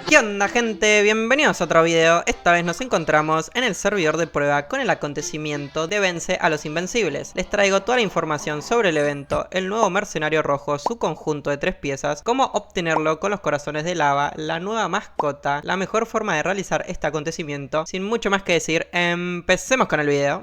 ¿Qué onda, gente? Bienvenidos a otro video. Esta vez nos encontramos en el servidor de prueba con el acontecimiento de Vence a los Invencibles. Les traigo toda la información sobre el evento, el nuevo mercenario rojo, su conjunto de 3 piezas, cómo obtenerlo con los corazones de lava, la nueva mascota, la mejor forma de realizar este acontecimiento. Sin mucho más que decir, empecemos con el video.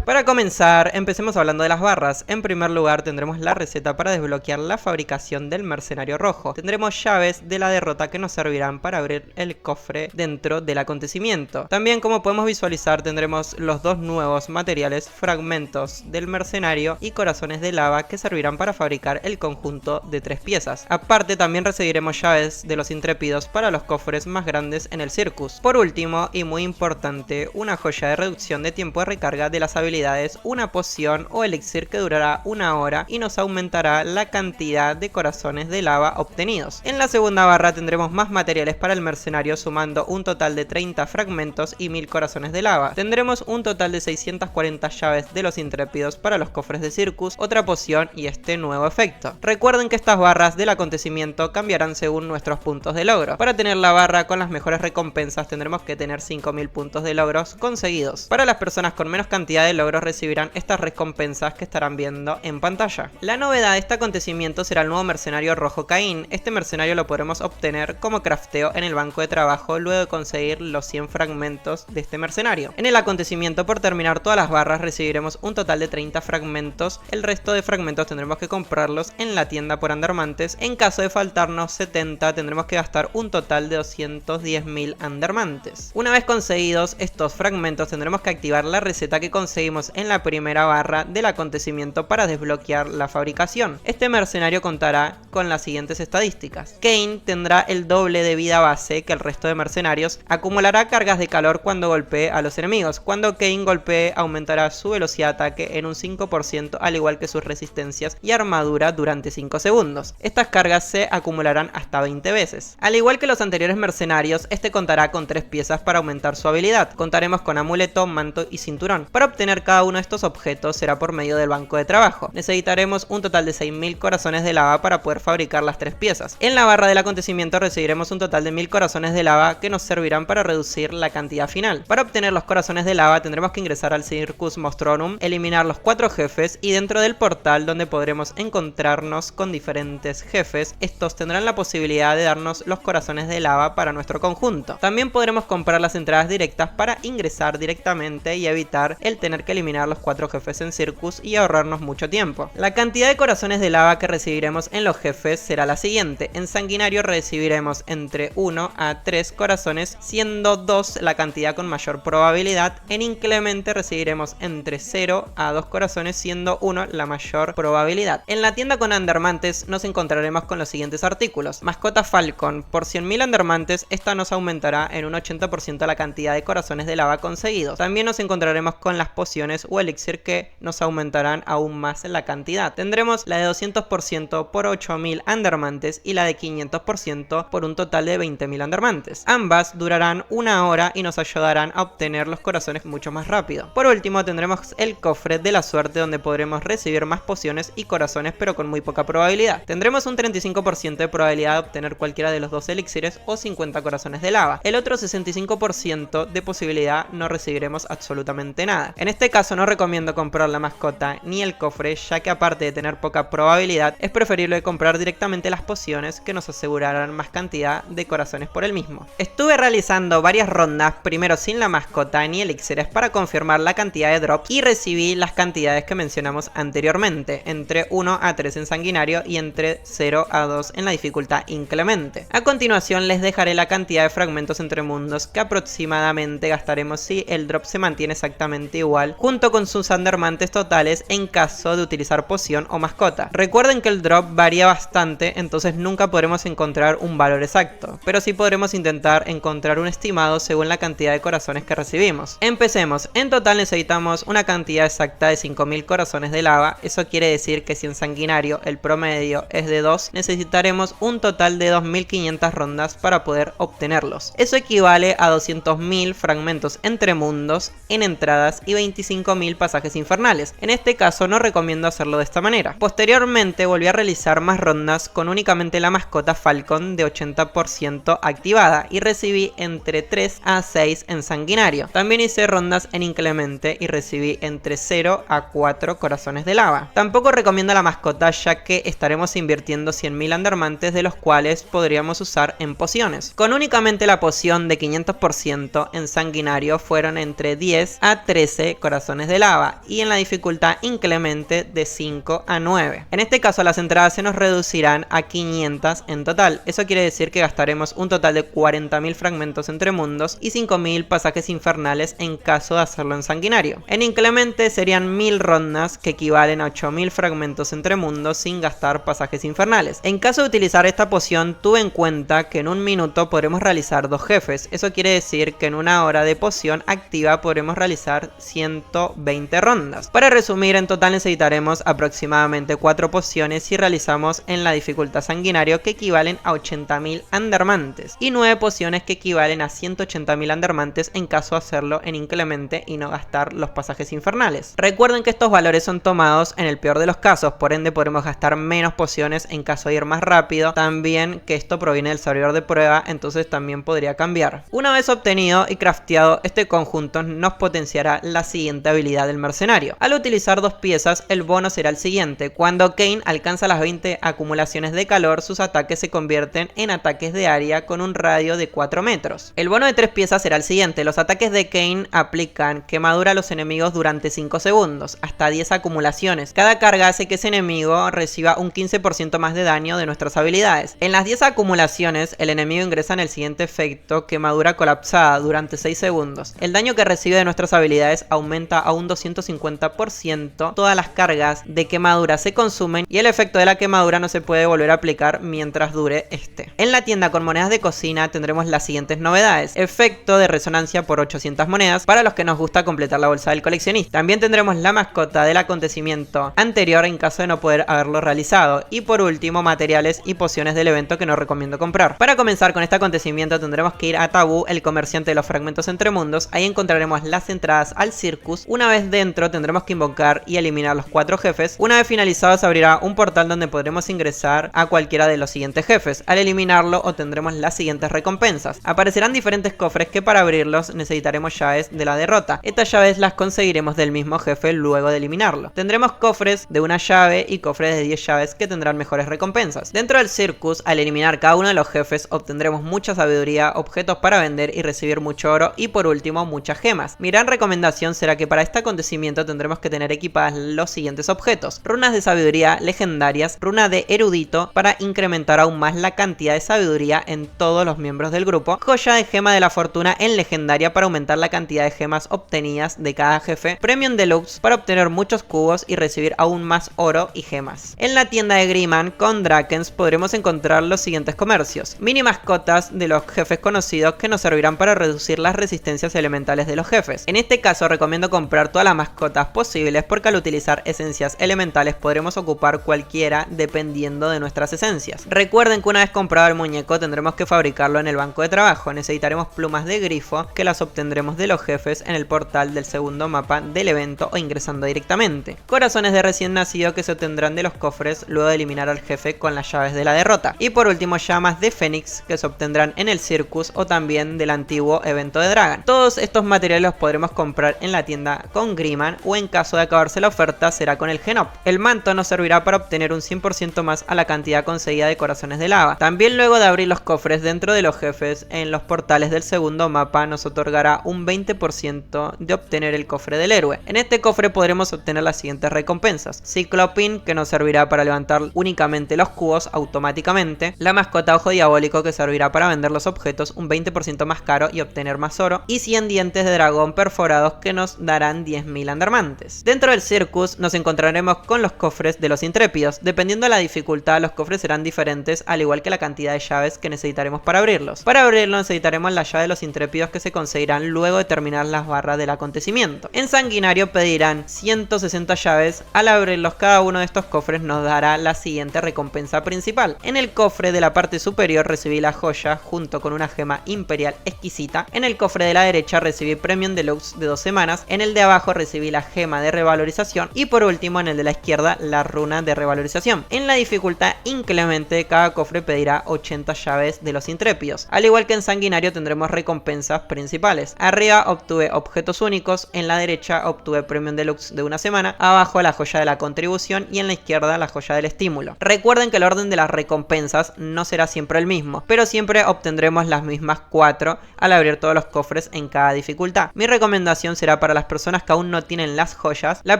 Para comenzar, empecemos hablando de las barras. En primer lugar tendremos la receta para desbloquear la fabricación del mercenario rojo. Tendremos llaves de la derrota que nos servirán para abrir el cofre dentro del acontecimiento. También, como podemos visualizar, tendremos los dos nuevos materiales, fragmentos del mercenario y corazones de lava, que servirán para fabricar el conjunto de 3 piezas. Aparte, también recibiremos llaves de los intrépidos para los cofres más grandes en el Circus. Por último, y muy importante, una joya de reducción de tiempo de recarga de las habilidades, una poción o elixir que durará 1 hora y nos aumentará la cantidad de corazones de lava obtenidos. En la segunda barra tendremos más materiales para el mercenario, sumando un total de 30 fragmentos y 1000 corazones de lava. Tendremos un total de 640 llaves de los intrépidos para los cofres de Circus, otra poción y este nuevo efecto. Recuerden que estas barras del acontecimiento cambiarán según nuestros puntos de logro. Para tener la barra con las mejores recompensas tendremos que tener 5000 puntos de logros conseguidos. Para las personas con menos cantidad de logros recibirán estas recompensas que estarán viendo en pantalla. La novedad de este acontecimiento será el nuevo mercenario rojo Caín. Este mercenario lo podremos obtener como crafteo en el banco de trabajo luego de conseguir los 100 fragmentos de este mercenario. En el acontecimiento, por terminar todas las barras, recibiremos un total de 30 fragmentos. El resto de fragmentos tendremos que comprarlos en la tienda por Andermantes. En caso de faltarnos 70, tendremos que gastar un total de 210.000 Andermantes. Una vez conseguidos estos fragmentos, tendremos que activar la receta que conseguimos en la primera barra del acontecimiento para desbloquear la fabricación. Este mercenario contará con las siguientes estadísticas. Cain tendrá el doble de vida base que el resto de mercenarios, acumulará cargas de calor cuando golpee a los enemigos. Cuando Cain golpee, aumentará su velocidad de ataque en un 5%, al igual que sus resistencias y armadura durante 5 segundos. Estas cargas se acumularán hasta 20 veces. Al igual que los anteriores mercenarios, este contará con 3 piezas para aumentar su habilidad. Contaremos con amuleto, manto y cinturón. Para obtener cada uno de estos objetos será por medio del banco de trabajo. Necesitaremos un total de 6000 corazones de lava para poder fabricar las 3 piezas. En la barra del acontecimiento recibiremos un total de 1000 corazones de lava que nos servirán para reducir la cantidad final. Para obtener los corazones de lava tendremos que ingresar al Circus Mostronum, eliminar los 4 jefes y dentro del portal donde podremos encontrarnos con diferentes jefes, estos tendrán la posibilidad de darnos los corazones de lava para nuestro conjunto. También podremos comprar las entradas directas para ingresar directamente y evitar el tener que eliminar los 4 jefes en Circus y ahorrarnos mucho tiempo. La cantidad de corazones de lava que recibiremos en los jefes será la siguiente. En Sanguinario recibiremos entre 1 a 3 corazones, siendo 2 la cantidad con mayor probabilidad. En Inclemente recibiremos entre 0 a 2 corazones, siendo 1 la mayor probabilidad. En la tienda con Andermantes nos encontraremos con los siguientes artículos. Mascota Falcon. Por 100.000 Andermantes, esta nos aumentará en un 80% la cantidad de corazones de lava conseguidos. También nos encontraremos con las pociones o elixir que nos aumentarán aún más en la cantidad. Tendremos la de 200% por 8000 Andermantes y la de 500% por un total de 20.000 Andermantes. Ambas durarán 1 hora y nos ayudarán a obtener los corazones mucho más rápido. Por último tendremos el cofre de la suerte, donde podremos recibir más pociones y corazones, pero con muy poca probabilidad. Tendremos un 35% de probabilidad de obtener cualquiera de los 2 elixires o 50 corazones de lava. El otro 65% de posibilidad no recibiremos absolutamente nada. En este caso no recomiendo comprar la mascota ni el cofre, ya que aparte de tener poca probabilidad, es preferible comprar directamente las pociones, que nos asegurarán más cantidad de corazones por el mismo. Estuve realizando varias rondas, primero sin la mascota ni elixires, para confirmar la cantidad de drops y recibí las cantidades que mencionamos anteriormente, entre 1 a 3 en Sanguinario y entre 0 a 2 en la dificultad Inclemente. A continuación les dejaré la cantidad de fragmentos entre mundos que aproximadamente gastaremos si el drop se mantiene exactamente igual, junto con sus Andermantes totales en caso de utilizar poción o mascota. Recuerden que el drop varía bastante, entonces nunca podremos encontrar un valor exacto, pero sí podremos intentar encontrar un estimado según la cantidad de corazones que recibimos. Empecemos. En total necesitamos una cantidad exacta de 5000 corazones de lava. Eso quiere decir que si en Sanguinario el promedio es de 2, necesitaremos un total de 2500 rondas para poder obtenerlos. Eso equivale a 200.000 fragmentos entre mundos en entradas y 5000 pasajes infernales. En este caso no recomiendo hacerlo de esta manera. Posteriormente volví a realizar más rondas con únicamente la mascota Falcon de 80% activada y recibí entre 3 a 6 en sanguinario. También hice rondas en inclemente y recibí entre 0 a 4 corazones de lava. Tampoco recomiendo la mascota, ya que estaremos invirtiendo 100.000 andarmantes, de los cuales podríamos usar en pociones. Con únicamente la poción de 500% en sanguinario fueron entre 10 a 13 corazones de lava y en la dificultad inclemente de 5 a 9. En este caso las entradas se nos reducirán a 500 en total. Eso quiere decir que gastaremos un total de 40.000 fragmentos entre mundos y 5.000 pasajes infernales en caso de hacerlo en sanguinario. En inclemente serían 1000 rondas, que equivalen a 8.000 fragmentos entre mundos sin gastar pasajes infernales. En caso de utilizar esta poción, tuve en cuenta que en un minuto podremos realizar 2 jefes. Eso quiere decir que en una hora de poción activa podremos realizar 120 rondas. Para resumir, en total necesitaremos aproximadamente 4 pociones si realizamos en la dificultad sanguinario, que equivalen a 80.000 andarmantes, y 9 pociones que equivalen a 180.000 andarmantes en caso de hacerlo en inclemente y no gastar los pasajes infernales. Recuerden que estos valores son tomados en el peor de los casos, por ende podremos gastar menos pociones en caso de ir más rápido. También que esto proviene del servidor de prueba, entonces también podría cambiar. Una vez obtenido y crafteado este conjunto, nos potenciará la siguiente habilidad del mercenario. Al utilizar 2 piezas, el bono será el siguiente: cuando Kain alcanza las 20 acumulaciones de calor, sus ataques se convierten en ataques de área con un radio de 4 metros. El bono de 3 piezas será el siguiente: los ataques de Kain aplican quemadura a los enemigos durante 5 segundos, hasta 10 acumulaciones. Cada carga hace que ese enemigo reciba un 15% más de daño de nuestras habilidades. En las 10 acumulaciones, el enemigo ingresa en el siguiente efecto: quemadura colapsada durante 6 segundos. El daño que recibe de nuestras habilidades aumenta a un 250%. Todas las cargas de quemadura se consumen y el efecto de la quemadura no se puede volver a aplicar mientras dure este. En la tienda con monedas de cocina tendremos las siguientes novedades: efecto de resonancia por 800 monedas para los que nos gusta completar la bolsa del coleccionista. También tendremos la mascota del acontecimiento anterior en caso de no poder haberlo realizado, y por último materiales y pociones del evento que no recomiendo comprar. Para comenzar con este acontecimiento tendremos que ir a Tabú, el comerciante de los fragmentos entre mundos. Ahí encontraremos las entradas al Circus. Una vez dentro tendremos que invocar y eliminar los 4 jefes. Una vez finalizado se abrirá un portal donde podremos ingresar a cualquiera de los siguientes jefes. Al eliminarlo obtendremos las siguientes recompensas. Aparecerán diferentes cofres que para abrirlos necesitaremos llaves de la derrota. Estas llaves las conseguiremos del mismo jefe luego de eliminarlo. Tendremos cofres de una llave y cofres de 10 llaves que tendrán mejores recompensas. Dentro del Circus, al eliminar cada uno de los jefes obtendremos mucha sabiduría, objetos para vender y recibir mucho oro, y por último muchas gemas. Mi gran recomendación será que para este acontecimiento tendremos que tener equipadas los siguientes objetos: runas de sabiduría legendarias, runa de erudito para incrementar aún más la cantidad de sabiduría en todos los miembros del grupo, joya de gema de la fortuna en legendaria para aumentar la cantidad de gemas obtenidas de cada jefe, premium deluxe para obtener muchos cubos y recibir aún más oro y gemas. En la tienda de Griman con Drakens podremos encontrar los siguientes comercios: mini mascotas de los jefes conocidos que nos servirán para reducir las resistencias elementales de los jefes. En este caso recomiendo comprar todas las mascotas posibles, porque al utilizar esencias elementales podremos ocupar cualquiera dependiendo de nuestras esencias. Recuerden que una vez comprado el muñeco tendremos que fabricarlo en el banco de trabajo. Necesitaremos plumas de grifo, que las obtendremos de los jefes en el portal del segundo mapa del evento o ingresando directamente. Corazones de recién nacido, que se obtendrán de los cofres luego de eliminar al jefe con las llaves de la derrota. Y por último llamas de Fénix, que se obtendrán en el Circus o también del antiguo evento de Dragon. Todos estos materiales los podremos comprar en la tienda con Griman, o en caso de acabarse la oferta será con el Genop. El manto nos servirá para obtener un 100% más a la cantidad conseguida de corazones de lava. También luego de abrir los cofres dentro de los jefes en los portales del segundo mapa nos otorgará un 20% de obtener el cofre del héroe. En este cofre podremos obtener las siguientes recompensas: Cyclopin, que nos servirá para levantar únicamente los cubos automáticamente; la mascota ojo diabólico, que servirá para vender los objetos un 20% más caro y obtener más oro; y 100 dientes de dragón perforados, que nos darán 10.000 andarmantes. Dentro del Circus nos encontraremos con los cofres de los intrépidos. Dependiendo de la dificultad, los cofres serán diferentes, al igual que la cantidad de llaves que necesitaremos para abrirlos. Para abrirlo necesitaremos la llave de los intrépidos, que se conseguirán luego de terminar las barras del acontecimiento. En sanguinario pedirán 160 llaves. Al abrirlos, cada uno de estos cofres nos dará la siguiente recompensa principal: en el cofre de la parte superior recibí la joya junto con una gema imperial exquisita; en el cofre de la derecha recibí premium deluxe de 2 semanas; en En el de abajo recibí la gema de revalorización y por último en el de la izquierda la runa de revalorización. En la dificultad inclemente cada cofre pedirá 80 llaves de los intrépidos. Al igual que en sanguinario tendremos recompensas principales. Arriba obtuve objetos únicos, en la derecha obtuve premium deluxe de una semana, abajo la joya de la contribución y en la izquierda la joya del estímulo. Recuerden que el orden de las recompensas no será siempre el mismo, pero siempre obtendremos las mismas 4 al abrir todos los cofres en cada dificultad. Mi recomendación será para las personas que aún no tienen las joyas, la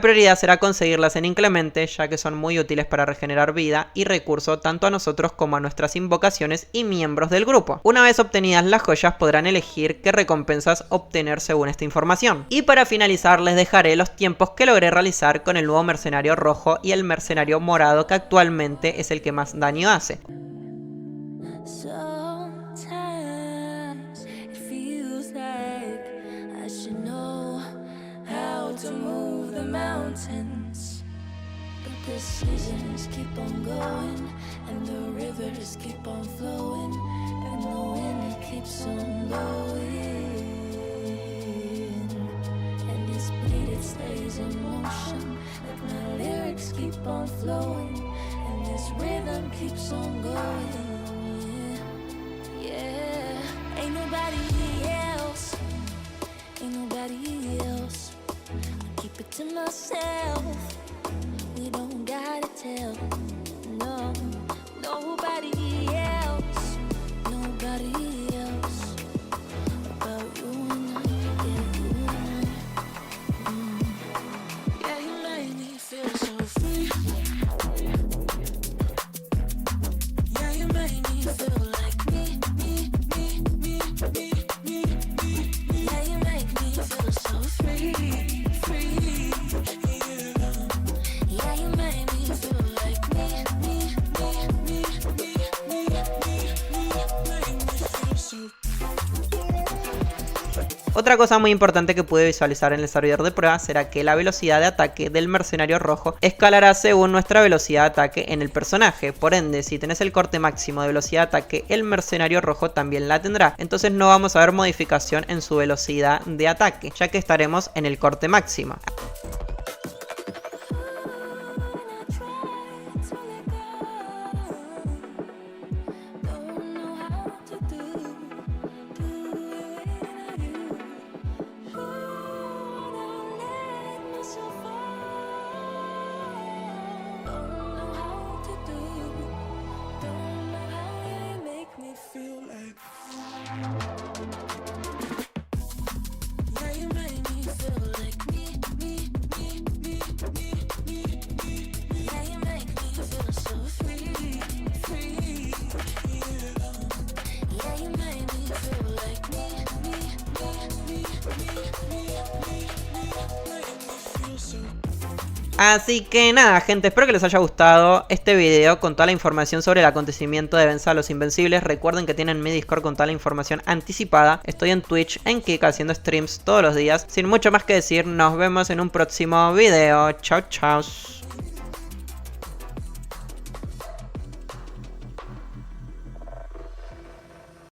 prioridad será conseguirlas en inclemente, ya que son muy útiles para regenerar vida y recurso tanto a nosotros como a nuestras invocaciones y miembros del grupo. Una vez obtenidas las joyas podrán elegir qué recompensas obtener según esta información. Y para finalizar les dejaré los tiempos que logré realizar con el nuevo mercenario rojo y el mercenario morado, que actualmente es el que más daño hace. Decisions keep on going, and the rivers keep on flowing, and the wind it keeps on blowing, and this beat it stays in motion, like my lyrics keep on flowing, and this rhythm keeps on going. Yeah, ain't nobody else, ain't nobody else. I keep it to myself. We don't gotta tell, no, nobody else, nobody else about you and I, yeah, you and I. Yeah, you made me feel so free. Yeah, you made me feel like me. Yeah, you make me feel so free. Otra cosa muy importante que pude visualizar en el servidor de prueba será que la velocidad de ataque del mercenario rojo escalará según nuestra velocidad de ataque en el personaje. Por ende, si tenés el corte máximo de velocidad de ataque, el mercenario rojo también la tendrá. Entonces no vamos a ver modificación en su velocidad de ataque, ya que estaremos en el corte máximo. Así que nada, gente, espero que les haya gustado este video con toda la información sobre el acontecimiento de Vencer a los Invencibles. Recuerden que tienen mi Discord con toda la información anticipada. Estoy en Twitch, en Kick, haciendo streams todos los días. Sin mucho más que decir, nos vemos en un próximo video. Chao, chao.